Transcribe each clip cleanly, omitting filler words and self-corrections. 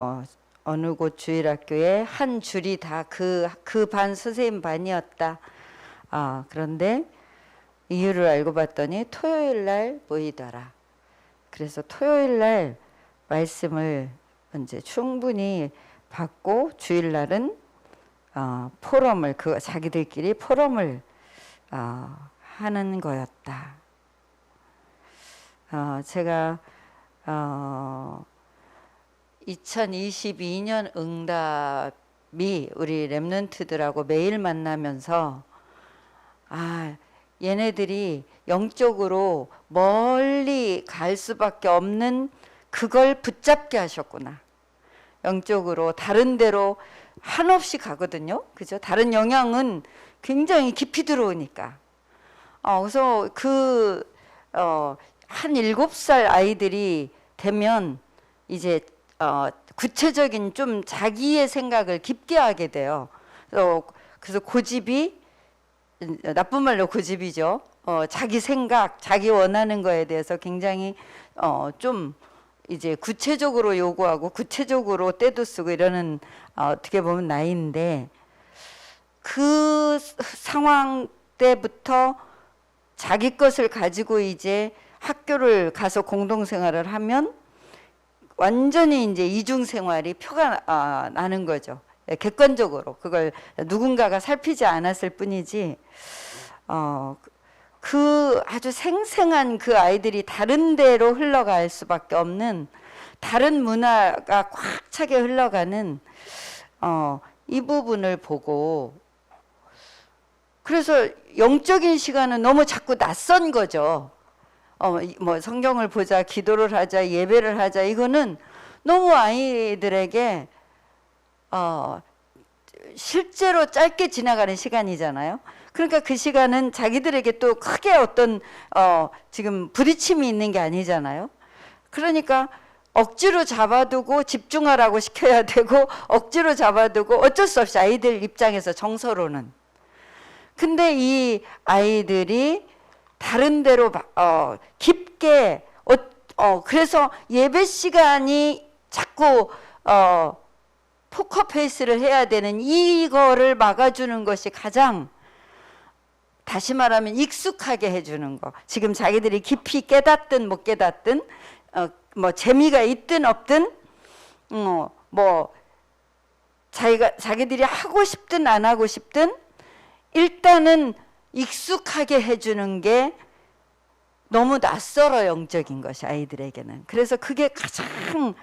어느 곳 주일학교에 한 줄이 다 그 반 선생님 반이었다. 그런데 이유를 알고 봤더니 토요일 날 모이더라. 그래서 토요일 날 말씀을 이제 충분히 받고 주일 날은 포럼을 자기들끼리 포럼을 하는 거였다. 제가 2022년 응답이 우리 랩런트들하고 매일 만나면서 얘네들이 영적으로 멀리 갈 수밖에 없는 그걸 붙잡게 하셨구나. 영적으로 다른 데로 한없이 가거든요. 그죠? 다른 영향은 굉장히 깊이 들어오니까. 그래서 한 7살 아이들이 되면 이제 구체적인 좀 자기의 생각을 깊게 하게 돼요. 그래서 고집이, 나쁜 말로 고집이죠. 자기 생각, 자기 원하는 거에 대해서 굉장히 좀 이제 구체적으로 요구하고 구체적으로 때도 쓰고 이러는 어떻게 보면 나이인데, 그 상황 때부터 자기 것을 가지고 이제 학교를 가서 공동생활을 하면 완전히 이제 이중생활이 표가 나는 거죠. 객관적으로 그걸 누군가가 살피지 않았을 뿐이지, 그 아주 생생한 그 아이들이 다른 데로 흘러갈 수밖에 없는, 다른 문화가 꽉 차게 흘러가는 이 부분을 보고, 그래서 영적인 시간은 너무 자꾸 낯선 거죠. 뭐 성경을 보자, 기도를 하자, 예배를 하자, 이거는 너무 아이들에게 실제로 짧게 지나가는 시간이잖아요. 그러니까 그 시간은 자기들에게 또 크게 어떤 지금 부딪힘이 있는 게 아니잖아요. 그러니까 억지로 잡아두고 집중하라고 시켜야 되고, 억지로 잡아두고 어쩔 수 없이 아이들 입장에서 정서로는. 근데 이 아이들이 다른 데로 깊게 그래서 예배 시간이 자꾸 포커페이스를 해야 되는 이거를 막아주는 것이 가장, 다시 말하면 익숙하게 해주는 거. 지금 자기들이 깊이 깨닫든 못 깨닫든, 뭐 재미가 있든 없든, 뭐 자기들이 하고 싶든 안 하고 싶든 일단은 익숙하게 해주는 게 너무 낯설어, 영적인 것이 아이들에게는. 그래서 그게 가장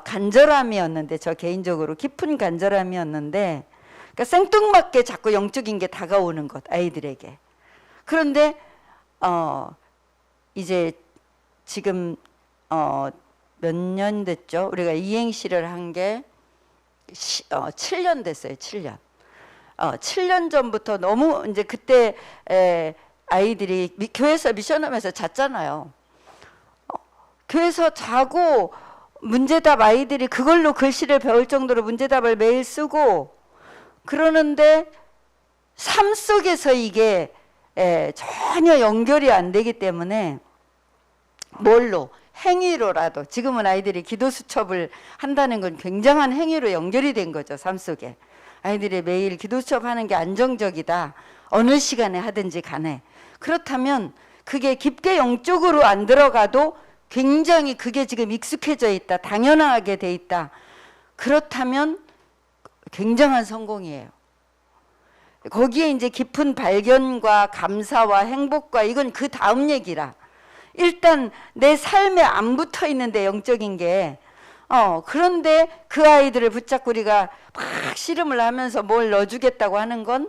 간절함이었는데, 저 개인적으로 깊은 간절함이었는데, 그러니까 생뚱맞게 자꾸 영적인 게 다가오는 것, 아이들에게. 그런데 이제 지금 몇 년 됐죠? 우리가 이행시를 한 게 7년 됐어요. 7년. 7년 전부터 너무 이제 그때 아이들이 교회에서 미션하면서 잤잖아요. 교회에서 자고 문제답, 아이들이 그걸로 글씨를 배울 정도로 문제답을 매일 쓰고 그러는데, 삶 속에서 이게 전혀 연결이 안 되기 때문에 뭘로? 행위로라도. 지금은 아이들이 기도 수첩을 한다는 건 굉장한 행위로 연결이 된 거죠. 삶 속에 아이들이 매일 기도 수첩하는 게 안정적이다, 어느 시간에 하든지 간에. 그렇다면 그게 깊게 영적으로 안 들어가도 굉장히 그게 지금 익숙해져 있다, 당연하게 돼 있다, 그렇다면 굉장한 성공이에요. 거기에 이제 깊은 발견과 감사와 행복과, 이건 그 다음 얘기라. 일단 내 삶에 안 붙어 있는데, 영적인 게. 그런데 그 아이들을 붙잡고 우리가 막 씨름을 하면서 뭘 넣어주겠다고 하는 건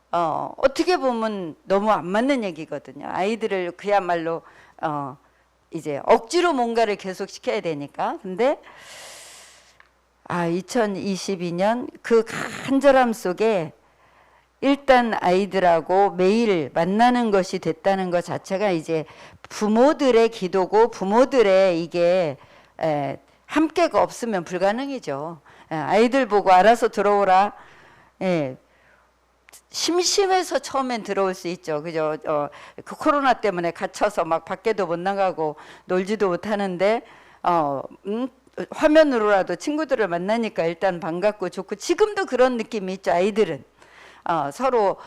어떻게 보면 너무 안 맞는 얘기거든요. 아이들을 그야말로 이제 억지로 뭔가를 계속 시켜야 되니까. 근데 2022년 그 간절함 속에 일단 아이들하고 매일 만나는 것이 됐다는 것 자체가 이제 부모들의 기도고, 부모들의 이게 함께가 없으면 불가능이죠. 아이들 보고 알아서 들어오라. 심심해서 처음엔 들어올 수 있죠. 그죠? 그 코로나 때문에 갇혀서 막 밖에도 못 나가고 놀지도 못하는데 화면으로라도 친구들을 만나니까 일단 반갑고 좋고, 지금도 그런 느낌이 있죠. 아이들은 서로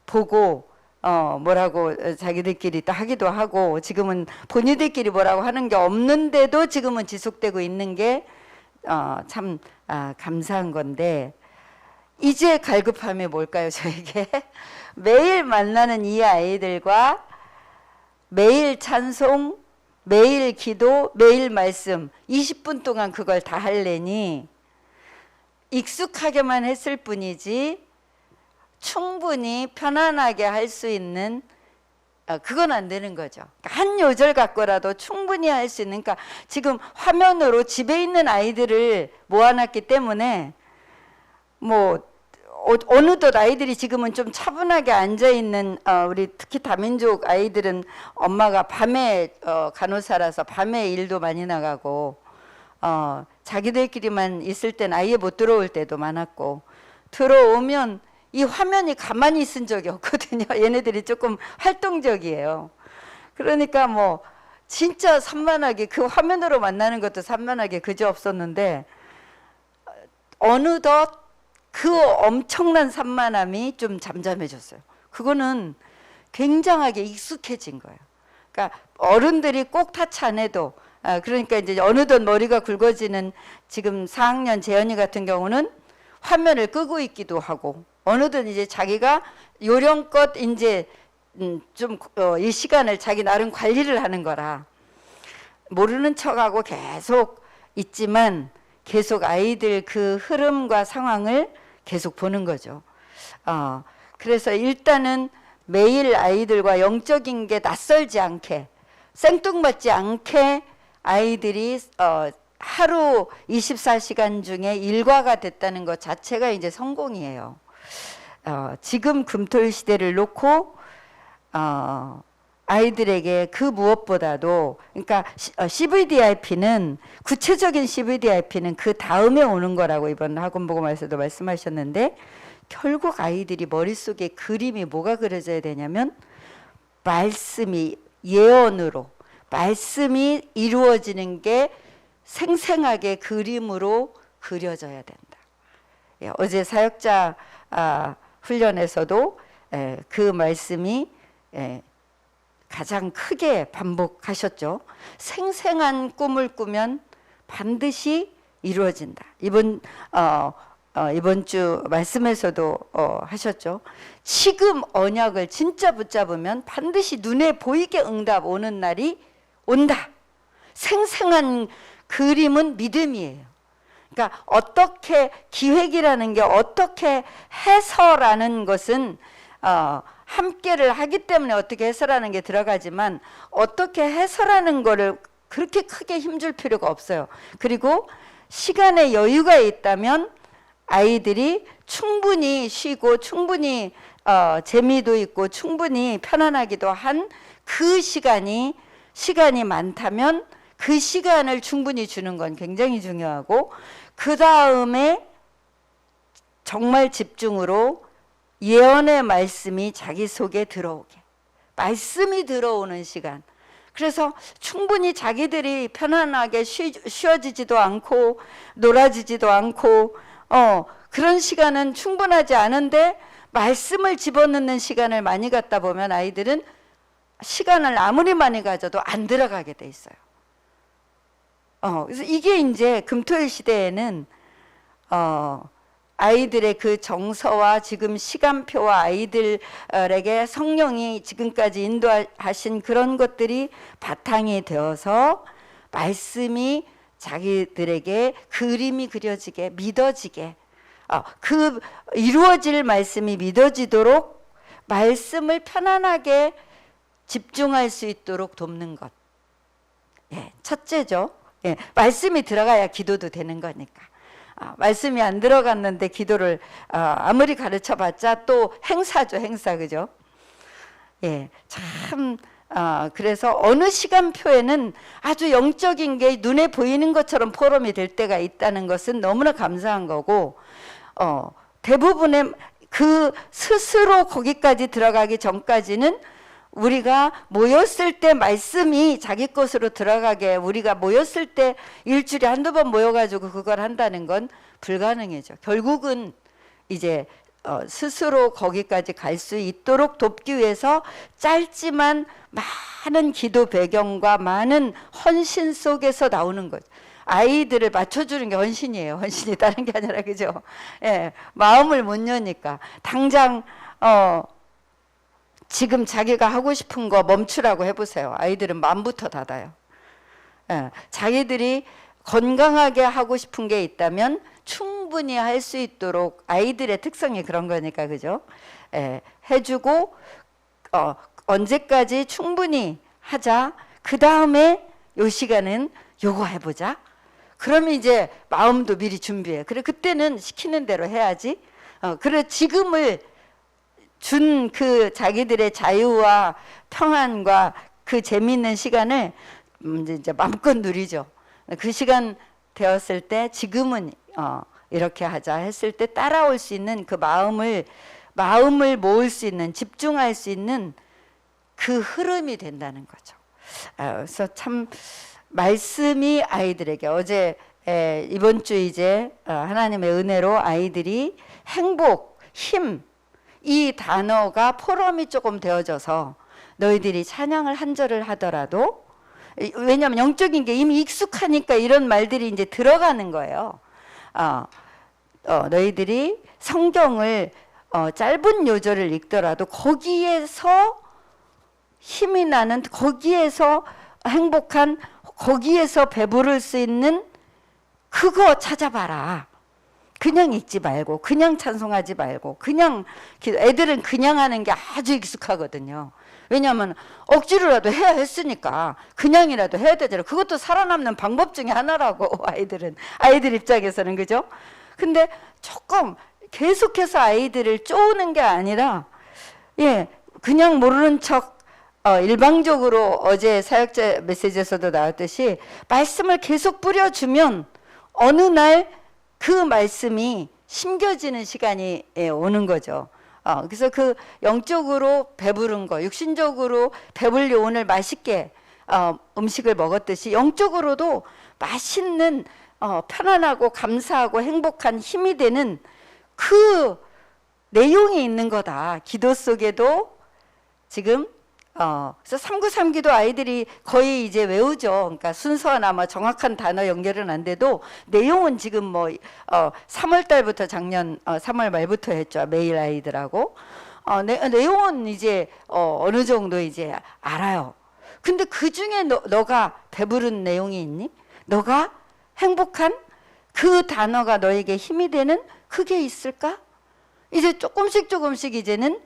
보고 뭐라고 자기들끼리 또 하기도 하고, 지금은 본인들끼리 뭐라고 하는 게 없는데도 지금은 지속되고 있는 게 참 감사한 건데, 이제 갈급함이 뭘까요, 저에게? 매일 만나는 이 아이들과 매일 찬송, 매일 기도, 매일 말씀 20분 동안 그걸 다 할래니 익숙하게만 했을 뿐이지 충분히 편안하게 할 수 있는 그건 안 되는 거죠. 한 요절 갖고라도 충분히 할 수 있는, 그러니까 지금 화면으로 집에 있는 아이들을 모아놨기 때문에 뭐 어느덧 아이들이 지금은 좀 차분하게 앉아있는, 우리 특히 다민족 아이들은 엄마가 밤에 간호사라서 밤에 일도 많이 나가고 자기들끼리만 있을 땐 아예 못 들어올 때도 많았고, 들어오면 이 화면이 가만히 있은 적이 없거든요. 얘네들이 조금 활동적이에요. 그러니까 뭐 진짜 산만하게, 그 화면으로 만나는 것도 산만하게 그저 없었는데, 어느덧 그 엄청난 산만함이 좀 잠잠해졌어요. 그거는 굉장하게 익숙해진 거예요. 그러니까 어른들이 꼭 타치 안 해도, 그러니까 이제 어느덧 머리가 굵어지는 지금 4학년 재현이 같은 경우는 화면을 끄고 있기도 하고, 어느덧 이제 자기가 요령껏 이제 좀 이 시간을 자기 나름 관리를 하는 거라 모르는 척하고 계속 있지만 계속 아이들 그 흐름과 상황을 계속 보는 거죠. 그래서 일단은 매일 아이들과 영적인 게 낯설지 않게, 생뚱맞지 않게 아이들이 하루 24시간 중에 일과가 됐다는 것 자체가 이제 성공이에요. 지금 금토일 시대를 놓고 아이들에게 그 무엇보다도, 그러니까 CVDIP는, 구체적인 CVDIP는 그 다음에 오는 거라고 이번 학원보고말에서도 말씀하셨는데, 결국 아이들이 머릿속에 그림이 뭐가 그려져야 되냐면 말씀이, 예언으로 말씀이 이루어지는 게 생생하게 그림으로 그려져야 된다. 어제 사역자 훈련에서도 그 말씀이 가장 크게 반복하셨죠. 생생한 꿈을 꾸면 반드시 이루어진다. 이번 주 말씀에서도 하셨죠. 지금 언약을 진짜 붙잡으면 반드시 눈에 보이게 응답 오는 날이 온다. 생생한 그림은 믿음이에요. 그러니까 어떻게, 기획이라는 게 어떻게 해서라는 것은 함께를 하기 때문에 어떻게 해서라는 게 들어가지만, 어떻게 해서라는 거를 그렇게 크게 힘줄 필요가 없어요. 그리고 시간에 여유가 있다면 아이들이 충분히 쉬고 충분히 재미도 있고 충분히 편안하기도 한 그 시간이 많다면 그 시간을 충분히 주는 건 굉장히 중요하고, 그 다음에 정말 집중으로 예언의 말씀이 자기 속에 들어오게, 말씀이 들어오는 시간. 그래서 충분히 자기들이 편안하게 쉬어지지도 않고 놀아지지도 않고 그런 시간은 충분하지 않은데, 말씀을 집어넣는 시간을 많이 갖다 보면 아이들은 시간을 아무리 많이 가져도 안 들어가게 돼 있어요. 그래서 이게 이제 금토일 시대에는 아이들의 그 정서와 지금 시간표와 아이들에게 성령이 지금까지 인도하신 그런 것들이 바탕이 되어서 말씀이 자기들에게 그림이 그려지게, 믿어지게, 그 이루어질 말씀이 믿어지도록 말씀을 편안하게 집중할 수 있도록 돕는 것. 첫째죠. 말씀이 들어가야 기도도 되는 거니까. 말씀이 안 들어갔는데 기도를 아무리 가르쳐봤자 또 행사죠, 행사. 그죠? 참 그래서 어느 시간표에는 아주 영적인 게 눈에 보이는 것처럼 포럼이 될 때가 있다는 것은 너무나 감사한 거고, 대부분의 그 스스로 거기까지 들어가기 전까지는 우리가 모였을 때 말씀이 자기 것으로 들어가게 우리가 모였을 때 일주일에 한두 번 모여가지고 그걸 한다는 건 불가능해져. 결국은 이제 스스로 거기까지 갈 수 있도록 돕기 위해서 짧지만 많은 기도 배경과 많은 헌신 속에서 나오는 거죠. 아이들을 맞춰주는 게 헌신이에요. 헌신이 다른 게 아니라, 그죠? 예, 마음을 못 여니까 당장 지금 자기가 하고 싶은 거 멈추라고 해보세요. 아이들은 마음부터 닫아요. 예, 자기들이 건강하게 하고 싶은 게 있다면 충분히 할 수 있도록, 아이들의 특성이 그런 거니까, 그죠? 예, 해주고 언제까지 충분히 하자. 그 다음에 요 시간은 요거 해보자. 그러면 이제 마음도 미리 준비해. 그래, 그때는 시키는 대로 해야지. 그래, 지금을 준 그 자기들의 자유와 평안과 그 재미있는 시간을 이제 마음껏 누리죠. 그 시간 되었을 때 지금은 이렇게 하자 했을 때 따라올 수 있는 그 마음을 모을 수 있는, 집중할 수 있는 그 흐름이 된다는 거죠. 그래서 참 말씀이 아이들에게 어제 이번 주 이제 하나님의 은혜로 아이들이 행복, 힘, 이 단어가 포럼이 조금 되어져서 너희들이 찬양을 한 절을 하더라도, 왜냐하면 영적인 게 이미 익숙하니까 이런 말들이 이제 들어가는 거예요. 너희들이 성경을 짧은 요절을 읽더라도 거기에서 힘이 나는, 거기에서 행복한, 거기에서 배부를 수 있는 그거 찾아봐라. 그냥 읽지 말고, 그냥 찬송하지 말고, 그냥 애들은 그냥 하는 게 아주 익숙하거든요. 왜냐하면 억지로라도 해야 했으니까 그냥이라도 해야 되잖아요. 그것도 살아남는 방법 중에 하나라고. 아이들 입장에서는, 그죠? 근데 조금 계속해서 아이들을 쪼우는 게 아니라, 예, 그냥 모르는 척 일방적으로 어제 사역자 메시지에서도 나왔듯이 말씀을 계속 뿌려주면 어느 날 그 말씀이 심겨지는 시간이 오는 거죠. 그래서 그 영적으로 배부른 거, 육신적으로 배불리 오늘 맛있게 음식을 먹었듯이 영적으로도 맛있는 편안하고 감사하고 행복한 힘이 되는 그 내용이 있는 거다. 기도 속에도 지금 그래서 393기도 아이들이 거의 이제 외우죠. 그러니까 순서나 뭐 정확한 단어 연결은 안 돼도 내용은 지금 뭐 3월 달부터 작년 3월 말부터 했죠. 매일 아이들하고 내용은 이제 어느 정도 이제 알아요. 근데 그 중에 너가 배부른 내용이 있니? 너가 행복한 그 단어가 너에게 힘이 되는 그게 있을까? 이제 조금씩 이제는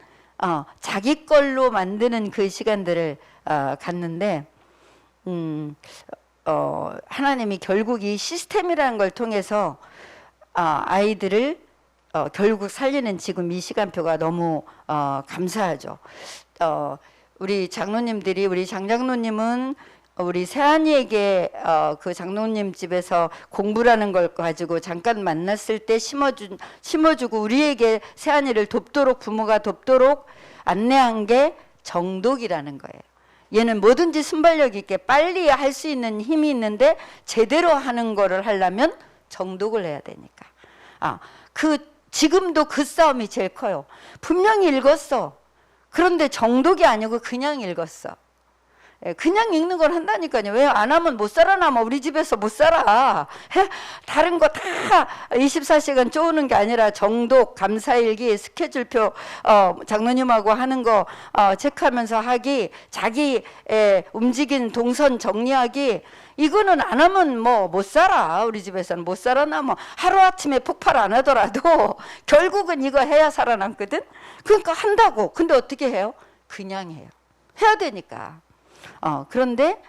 자기 걸로 만드는 그 시간들을 갖는데, 하나님이 결국 이 시스템이라는 걸 통해서 아이들을 결국 살리는 지금 이 시간표가 너무 감사하죠. 우리 장로님들이, 우리 장장로님은 우리 세한이에게 그 장로님 집에서 공부라는 걸 가지고 잠깐 만났을 때 심어주고 우리에게 세한이를 돕도록, 부모가 돕도록 안내한 게 정독이라는 거예요. 얘는 뭐든지 순발력 있게 빨리 할 수 있는 힘이 있는데 제대로 하는 거를 하려면 정독을 해야 되니까. 지금도 그 싸움이 제일 커요. 분명히 읽었어. 그런데 정독이 아니고 그냥 읽었어. 그냥 읽는 걸 한다니까요. 왜 안 하면 못 살아남아. 우리 집에서 못 살아. 다른 거 다 24시간 쪼우는 게 아니라 정독, 감사일기, 스케줄표, 장로님하고 하는 거 체크하면서 하기, 자기 움직인 동선 정리하기, 이거는 안 하면 뭐 못 살아. 우리 집에서는 못 살아남아. 하루아침에 폭발 안 하더라도 결국은 이거 해야 살아남거든. 그러니까 한다고. 근데 어떻게 해요? 그냥 해요. 해야 되니까. 그런데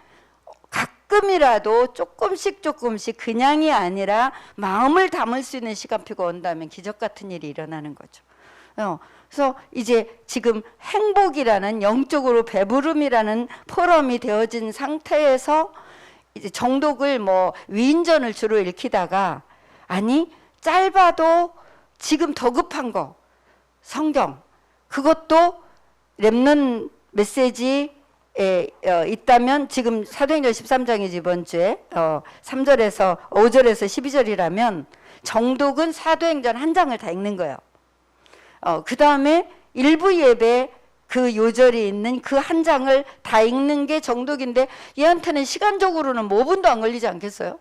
가끔이라도 조금씩 그냥이 아니라 마음을 담을 수 있는 시간표가 온다면 기적 같은 일이 일어나는 거죠. 그래서 이제 지금 행복이라는, 영적으로 배부름이라는 포럼이 되어진 상태에서 이제 정독을 뭐 위인전을 주로 읽히다가, 아니 짧아도 지금 더 급한 거 성경, 그것도 렘넌트 메시지에 있다면 지금 사도행전 13장이지 이번 주에 3절에서 5절에서 12절이라면 정독은 사도행전 한 장을 다 읽는 거예요. 그 다음에 일부 예배 그 요절이 있는 그 한 장을 다 읽는 게 정독인데 얘한테는 시간적으로는 5분도 안 걸리지 않겠어요?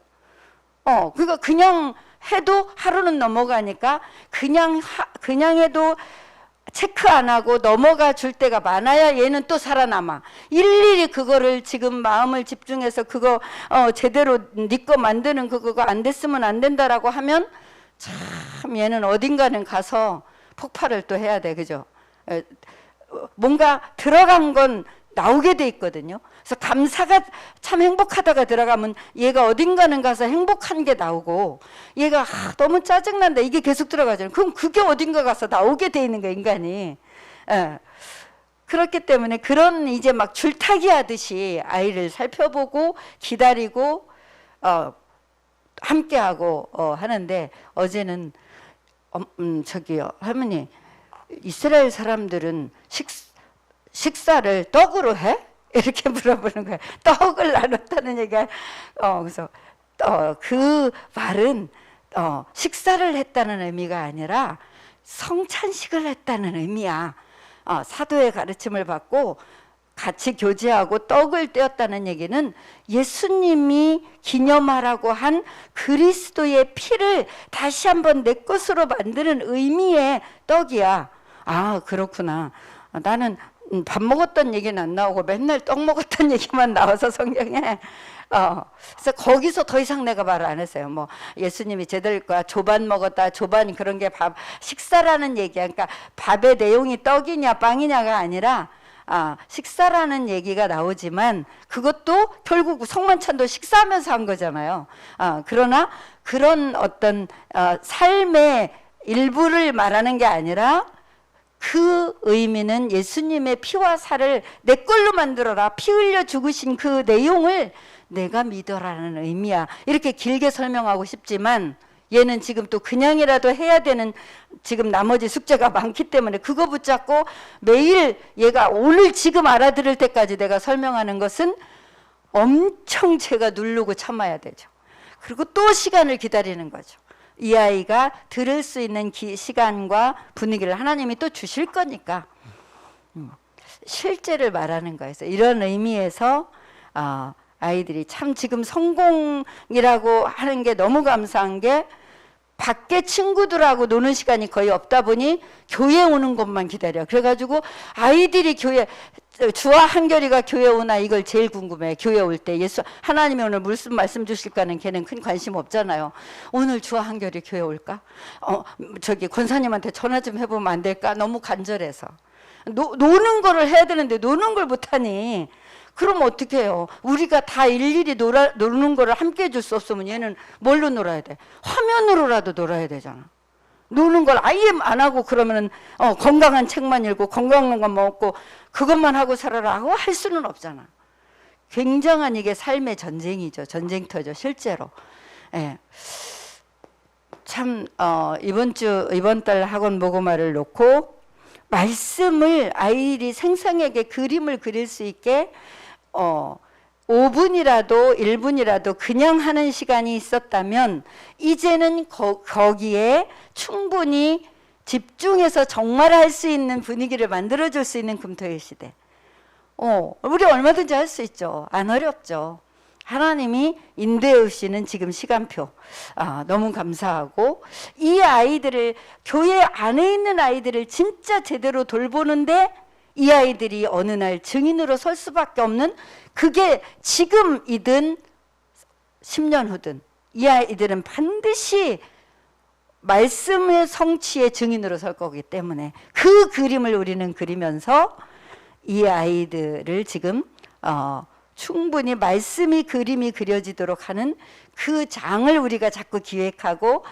그러니까 그냥 해도 하루는 넘어가니까 그냥 해도 체크 안 하고 넘어가 줄 때가 많아야 얘는 또 살아남아. 일일이 그거를 지금 마음을 집중해서 그거 제대로 네 거 만드는 그거 안 됐으면 안 된다라고 하면 참 얘는 어딘가는 가서 폭발을 또 해야 돼. 그죠? 뭔가 들어간 건 나오게 돼 있거든요. 그래서 감사가 참 행복하다가 들어가면 얘가 어딘가는 가서 행복한 게 나오고 얘가 너무 짜증난다 이게 계속 들어가잖아요. 그럼 그게 어딘가 가서 나오게 돼 있는 거예요, 인간이. 그렇기 때문에 그런 이제 막 줄타기 하듯이 아이를 살펴보고 기다리고 함께하고 하는데 어제는 저기요 할머니 이스라엘 사람들은 식사를 떡으로 해? 이렇게 물어보는 거예요. 떡을 나눴다는 얘기가 그래서 그 말은 식사를 했다는 의미가 아니라 성찬식을 했다는 의미야. 사도의 가르침을 받고 같이 교제하고 떡을 떼었다는 얘기는 예수님이 기념하라고 한 그리스도의 피를 다시 한번 내 것으로 만드는 의미의 떡이야. 아, 그렇구나. 나는 밥 먹었던 얘기는 안 나오고 맨날 떡 먹었던 얘기만 나와서 성경에 그래서 거기서 더 이상 내가 말을 안 했어요. 뭐 예수님이 제들과 조반 먹었다, 조반 그런 게 밥 식사라는 얘기야. 그러니까 밥의 내용이 떡이냐 빵이냐가 아니라 식사라는 얘기가 나오지만 그것도 결국 성만찬도 식사하면서 한 거잖아요. 그러나 그런 어떤 삶의 일부를 말하는 게 아니라 그 의미는 예수님의 피와 살을 내 걸로 만들어라. 피 흘려 죽으신 그 내용을 내가 믿어라는 의미야. 이렇게 길게 설명하고 싶지만 얘는 지금 또 그냥이라도 해야 되는 지금 나머지 숙제가 많기 때문에 그거 붙잡고 매일 얘가 오늘 지금 알아들을 때까지 내가 설명하는 것은 엄청 제가 누르고 참아야 되죠. 그리고 또 시간을 기다리는 거죠. 이 아이가 들을 수 있는 시간과 분위기를 하나님이 또 주실 거니까 실제를 말하는 거예요. 이런 의미에서 아이들이 참 지금 성공이라고 하는 게 너무 감사한 게 밖에 친구들하고 노는 시간이 거의 없다 보니 교회 오는 것만 기다려. 그래가지고 아이들이 주와 한결이가 교회 오나 이걸 제일 궁금해. 교회 올 때 하나님이 오늘 무슨 말씀 주실까는 걔는 큰 관심 없잖아요. 오늘 주와 한결이 교회 올까? 저기 권사님한테 전화 좀 해보면 안 될까? 너무 간절해서. 노는 거를 해야 되는데 노는 걸 못하니 그럼 어떻게 해요? 우리가 다 일일이 노는 거를 함께 해줄 수 없으면 얘는 뭘로 놀아야 돼? 화면으로라도 놀아야 되잖아. 노는 걸 아예 안 하고 그러면은 건강한 책만 읽고 건강한 거 먹고 그것만 하고 살아라 하고 할 수는 없잖아. 굉장한 이게 삶의 전쟁이죠. 전쟁터죠. 실제로. 예. 참 이번 달 학원 모고마를 놓고 말씀을 아이들이 생생하게 그림을 그릴 수 있게 5분이라도 1분이라도 그냥 하는 시간이 있었다면 이제는 거기에 충분히 집중해서 정말 할 수 있는 분위기를 만들어줄 수 있는 금토일 시대. 우리 얼마든지 할 수 있죠. 안 어렵죠. 하나님이 인도해 오시는 지금 시간표 너무 감사하고 이 아이들을 교회 안에 있는 아이들을 진짜 제대로 돌보는데 이 아이들이 어느 날 증인으로 설 수밖에 없는 그게 지금이든 10년 후든 이 아이들은 반드시 말씀의 성취의 증인으로 설 거기 때문에 그 그림을 우리는 그리면서 이 아이들을 지금 충분히 말씀이 그림이 그려지도록 하는 그 장을 우리가 자꾸 기획하고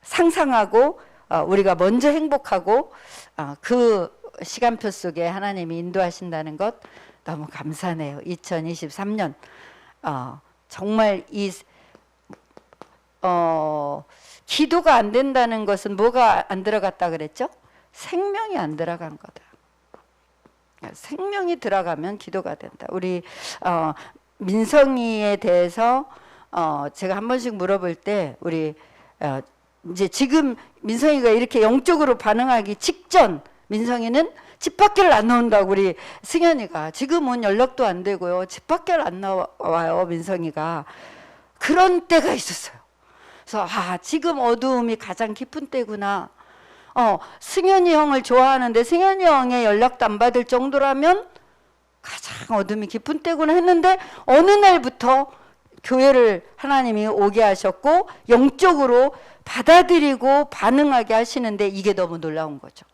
상상하고 우리가 먼저 행복하고 그 시간표 속에 하나님이 인도하신다는 것 너무 감사하네요. 2023년 정말 기도가 안 된다는 것은 뭐가 안 들어갔다 그랬죠? 생명이 안 들어간 거다. 생명이 들어가면 기도가 된다. 우리 민성이에 대해서 제가 한 번씩 물어볼 때 우리 이제 지금 민성이가 이렇게 영적으로 반응하기 직전 민성이는 집 밖을 안 나온다고 우리 승현이가 지금은 연락도 안 되고요. 집 밖을 안 나와요. 민성이가. 그런 때가 있었어요. 그래서 지금 어두움이 가장 깊은 때구나. 승현이 형을 좋아하는데 승현이 형의 연락도 안 받을 정도라면 가장 어둠이 깊은 때구나 했는데 어느 날부터 교회를 하나님이 오게 하셨고 영적으로 받아들이고 반응하게 하시는데 이게 너무 놀라운 거죠.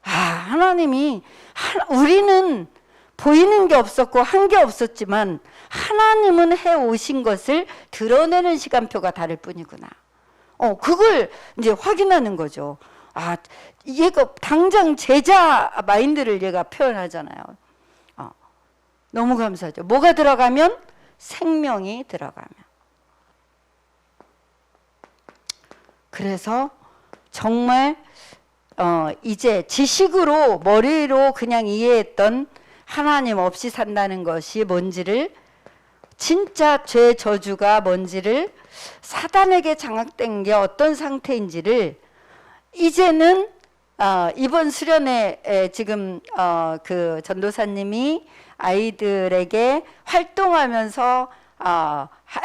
하나님이 우리는 보이는 게 없었고 한 게 없었지만 하나님은 해 오신 것을 드러내는 시간표가 다를 뿐이구나. 그걸 이제 확인하는 거죠. 얘가 당장 제자 마인드를 얘가 표현하잖아요. 너무 감사하죠. 뭐가 들어가면? 생명이 들어가면. 그래서 정말 이제 지식으로 머리로 그냥 이해했던 하나님 없이 산다는 것이 뭔지를, 진짜 죄 저주가 뭔지를, 사단에게 장악된 게 어떤 상태인지를 이제는 이번 수련회 지금 그 전도사님이 아이들에게 활동하면서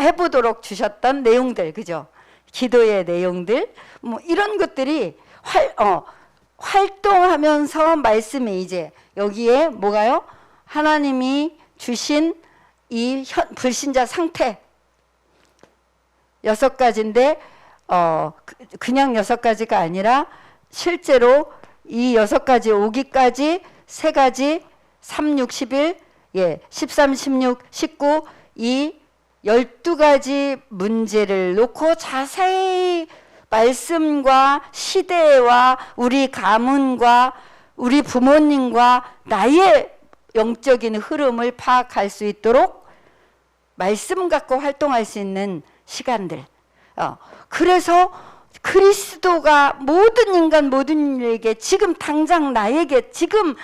해보도록 주셨던 내용들, 그죠? 기도의 내용들, 뭐 이런 것들이 활동하면서 말씀이 이제 여기에 뭐가요? 하나님이 주신 이 불신자 상태 6가지인데 그냥 6가지가 아니라 실제로 이 6가지 오기까지 3가지 3, 6, 11, 13, 16, 19 이 12가지 문제를 놓고 자세히 말씀과 시대와 우리 가문과 우리 부모님과 나의 영적인 흐름을 파악할 수 있도록 말씀 갖고 활동할 수 있는 시간들. 그래서 그리스도가 모든 인간 모든 이에게 지금 당장 나에게 지금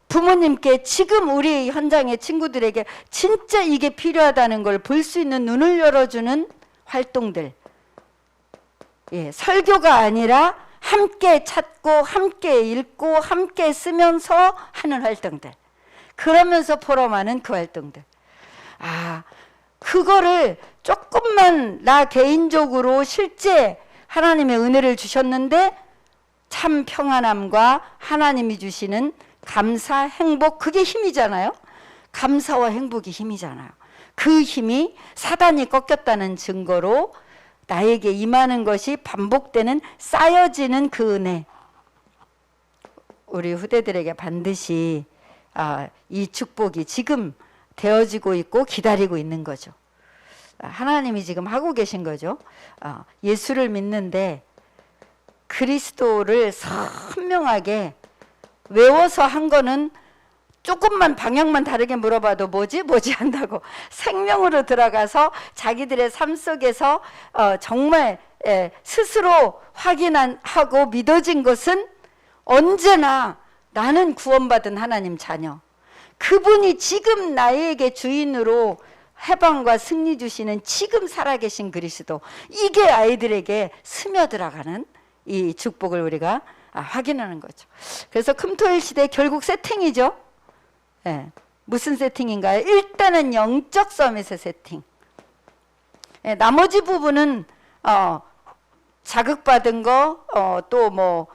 부모님께 지금 우리 현장의 친구들에게 진짜 이게 필요하다는 걸 볼 수 있는 눈을 열어주는 활동들. 설교가 아니라 함께 찾고 함께 읽고 함께 쓰면서 하는 활동들. 그러면서 포럼하는 그 활동들. 그거를 조금만 나 개인적으로 실제 하나님의 은혜를 주셨는데 참 평안함과 하나님이 주시는 감사, 행복, 그게 힘이잖아요. 감사와 행복이 힘이잖아요. 그 힘이 사단이 꺾였다는 증거로 나에게 임하는 것이 반복되는, 쌓여지는 그 은혜. 우리 후대들에게 반드시 이 축복이 지금 되어지고 있고 기다리고 있는 거죠. 하나님이 지금 하고 계신 거죠. 예수를 믿는데 그리스도를 선명하게 외워서 한 거는 조금만 방향만 다르게 물어봐도 뭐지 한다고 생명으로 들어가서 자기들의 삶 속에서 정말 스스로 확인하고 믿어진 것은 언제나 나는 구원받은 하나님 자녀, 그분이 지금 나에게 주인으로 해방과 승리 주시는 지금 살아계신 그리스도, 이게 아이들에게 스며들어가는 이 축복을 우리가 확인하는 거죠. 그래서 금토일 시대 결국 세팅이죠. 무슨 세팅인가요? 일단은 영적 서밋의 세팅. 나머지 부분은 자극받은 거, 또 뭐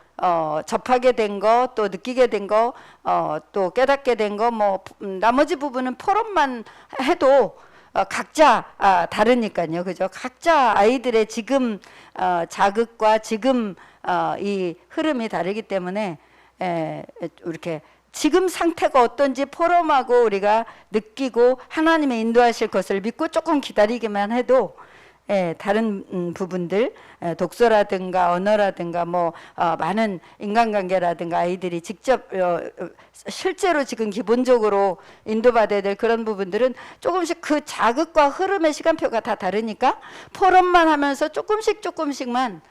접하게 된 거, 또 느끼게 된 거, 또 깨닫게 된 거, 뭐 나머지 부분은 포럼만 해도 각자 다르니까요, 그죠? 각자 아이들의 지금 자극과 지금 이 흐름이 다르기 때문에 이렇게 지금 상태가 어떤지 포럼하고 우리가 느끼고 하나님의 인도하실 것을 믿고 조금 기다리기만 해도 다른 부분들, 독서라든가 언어라든가 뭐 많은 인간관계라든가 아이들이 직접 실제로 지금 기본적으로 인도받아야 될 그런 부분들은 조금씩 그 자극과 흐름의 시간표가 다 다르니까 포럼만 하면서 조금씩만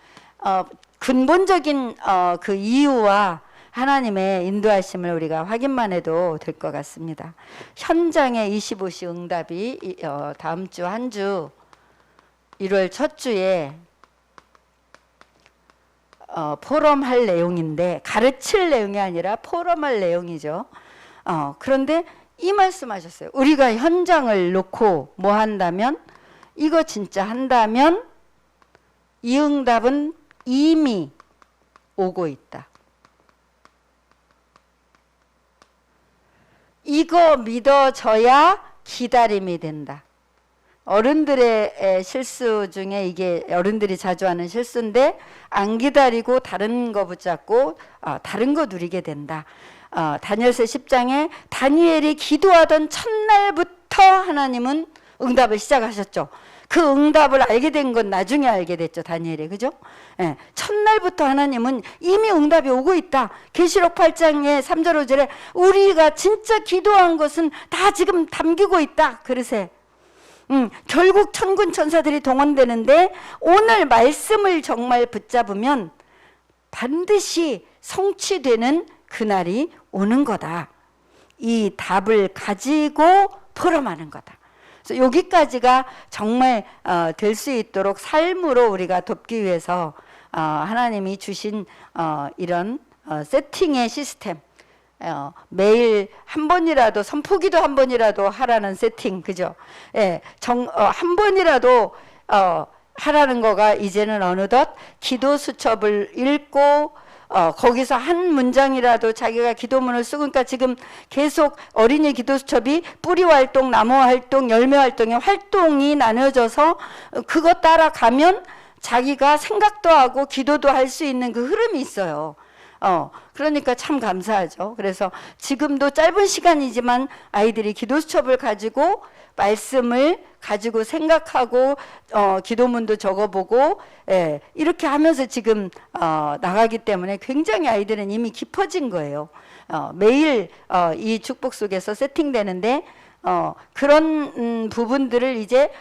근본적인 그 이유와 하나님의 인도하심을 우리가 확인만 해도 될 것 같습니다. 현장의 25시 응답이 다음 주 한 주 1월 첫 주에 포럼할 내용인데, 가르칠 내용이 아니라 포럼할 내용이죠. 그런데 이 말씀하셨어요. 우리가 현장을 놓고 뭐 한다면, 이거 진짜 한다면 이 응답은 이미 오고 있다. 이거 믿어져야 기다림이 된다. 어른들의 실수 중에 이게 어른들이 자주 하는 실수인데, 안 기다리고 다른 거 붙잡고 다른 거 누리게 된다. 다니엘서 10장에 다니엘이 기도하던 첫날부터 하나님은 응답을 시작하셨죠. 그 응답을 알게 된 건 나중에 알게 됐죠, 다니엘이. 그죠? 예, 첫날부터 하나님은 이미 응답이 오고 있다. 계시록 8장에 3절 5절에 우리가 진짜 기도한 것은 다 지금 담기고 있다. 그러세. 결국 천군 천사들이 동원되는데, 오늘 말씀을 정말 붙잡으면 반드시 성취되는 그날이 오는 거다. 이 답을 가지고 포럼하는 거다. 그래서 여기까지가 정말 될 수 있도록 삶으로 우리가 돕기 위해서 하나님이 주신 이런 세팅의 시스템, 매일 한 번이라도 선포기도 한 번이라도 하라는 세팅, 그죠? 예, 한 번이라도 하라는 거가 이제는 어느덧 기도 수첩을 읽고 거기서 한 문장이라도 자기가 기도문을 쓰고, 그러니까 지금 계속 어린이 기도 수첩이 뿌리 활동, 나무 활동, 열매 활동의 활동이 나눠져서 그거 따라가면 자기가 생각도 하고 기도도 할 수 있는 그 흐름이 있어요. 그러니까 참 감사하죠. 그래서 지금도 짧은 시간이지만 아이들이 기도 수첩을 가지고 말씀을 가지고 생각하고 기도문도 적어보고, 예, 이렇게 하면서 지금 나가기 때문에 굉장히 아이들은 이미 깊어진 거예요. 매일 이 축복 속에서 세팅되는데 그런 부분들을 이제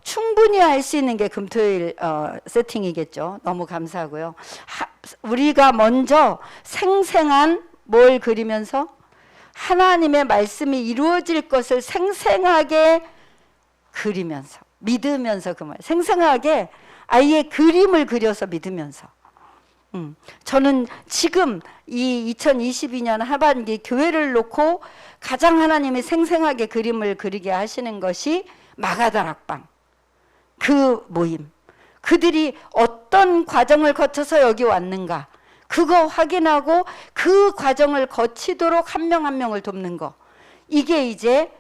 충분히 할 수 있는 게 금토일 세팅이겠죠. 너무 감사하고요. 우리가 먼저 생생한 뭘 그리면서 하나님의 말씀이 이루어질 것을 생생하게 그리면서, 믿으면서, 그 말 생생하게 아예 그림을 그려서 믿으면서. 저는 지금 이 2022년 하반기 교회를 놓고 가장 하나님이 생생하게 그림을 그리게 하시는 것이 마가다락방, 그 모임, 그들이 어떤 과정을 거쳐서 여기 왔는가, 그거 확인하고 그 과정을 거치도록 한 명 한 명을 돕는 거, 이게 이제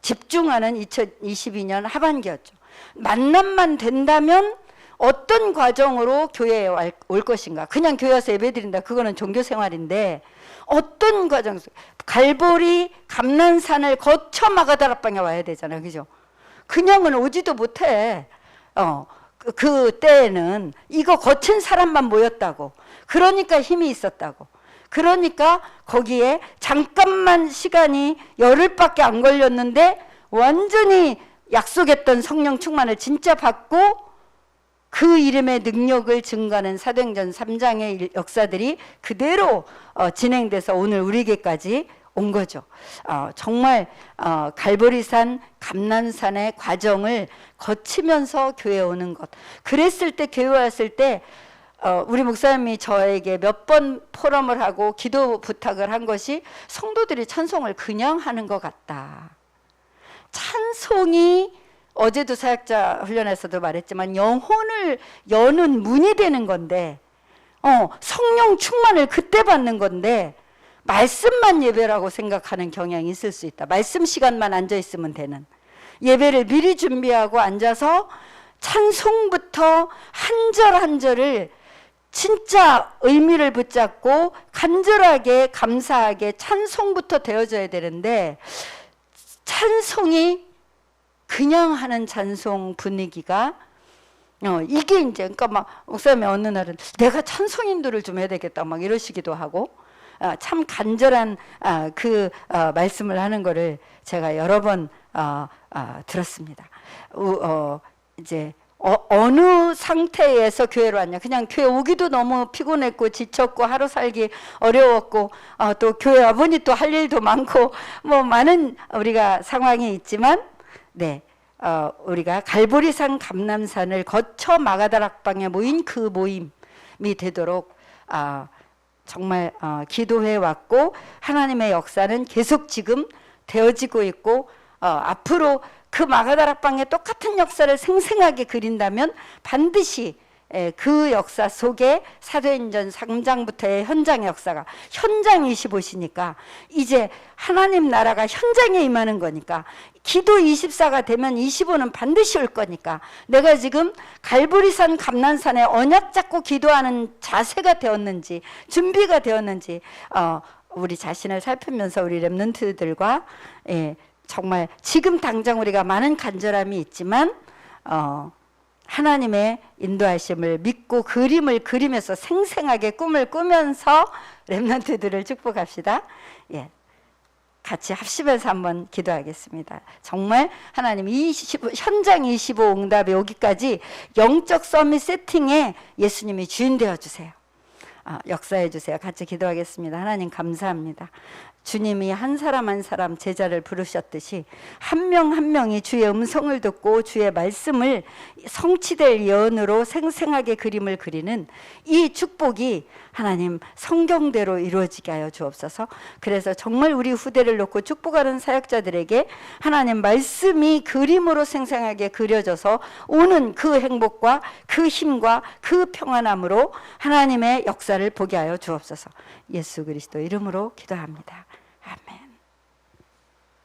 집중하는 2022년 하반기였죠. 만남만 된다면 어떤 과정으로 교회에 올 것인가. 그냥 교회 와서 예배드린다, 그거는 종교생활인데 어떤 과정, 갈보리 감난산을 거쳐 마가다락방에 와야 되잖아요. 그죠? 그냥은 오지도 못해. 그때에는 이거 거친 사람만 모였다고. 그러니까 힘이 있었다고. 그러니까 거기에 잠깐만 시간이 열흘밖에 안 걸렸는데 완전히 약속했던 성령 충만을 진짜 받고 그 이름의 능력을 증거하는 사도행전 3장의 역사들이 그대로 진행돼서 오늘 우리에게까지 온 거죠. 정말 갈보리산, 감난산의 과정을 거치면서 교회에 오는 것. 그랬을 때, 교회 왔을 때 우리 목사님이 저에게 몇 번 포럼을 하고 기도 부탁을 한 것이, 성도들이 찬송을 그냥 하는 것 같다. 찬송이 어제도 사역자 훈련에서도 말했지만 영혼을 여는 문이 되는 건데, 성령 충만을 그때 받는 건데 말씀만 예배라고 생각하는 경향이 있을 수 있다. 말씀 시간만 앉아 있으면 되는, 예배를 미리 준비하고 앉아서 찬송부터 한 절 한 절을 진짜 의미를 붙잡고 간절하게 감사하게 찬송부터 되어져야 되는데, 찬송이 그냥 하는 찬송 분위기가 이게 이제, 그러니까 막 목사님이 어느 날은 내가 찬송 인도를 좀 해야 되겠다 막 이러시기도 하고, 참 간절한 그 말씀을 하는 거를 제가 여러 번 들었습니다. 이제 어느 상태에서 교회로 왔냐? 그냥 교회 오기도 너무 피곤했고 지쳤고 하루 살기 어려웠고 또 교회 와보니 또 할 일도 많고 뭐 많은 우리가 상황이 있지만 네. 우리가 갈보리산 감람산을 거쳐 마가다락방에 모인 그 모임이 되도록 정말 기도해 왔고 하나님의 역사는 계속 지금 되어지고 있고 앞으로 그 마가다락방의 똑같은 역사를 생생하게 그린다면 반드시 그 역사 속에 사도행전 3장부터의 현장 역사가 현장 25시니까 이제 하나님 나라가 현장에 임하는 거니까 기도 24가 되면 25는 반드시 올 거니까 내가 지금 갈보리산 감난산에 언약 잡고 기도하는 자세가 되었는지 준비가 되었는지 우리 자신을 살피면서 우리 렘넌트들과 정말 지금 당장 우리가 많은 간절함이 있지만 하나님의 인도하심을 믿고 그림을 그리면서 생생하게 꿈을 꾸면서 렘넌트들을 축복합시다. 예, 같이 합심해서 한번 기도하겠습니다. 정말 하나님 현장 25 응답이 오기까지 영적 서밋 세팅에 예수님이 주인 되어 주세요. 역사해 주세요. 같이 기도하겠습니다. 하나님 감사합니다. 주님이 한 사람 한 사람 제자를 부르셨듯이 한 명 한 명이 주의 음성을 듣고 주의 말씀을 성취될 예언으로 생생하게 그림을 그리는 이 축복이 하나님 성경대로 이루어지게 하여 주옵소서. 그래서 정말 우리 후대를 놓고 축복하는 사역자들에게 하나님 말씀이 그림으로 생생하게 그려져서 오는 그 행복과 그 힘과 그 평안함으로 하나님의 역사를 보게 하여 주옵소서. 예수 그리스도 이름으로 기도합니다.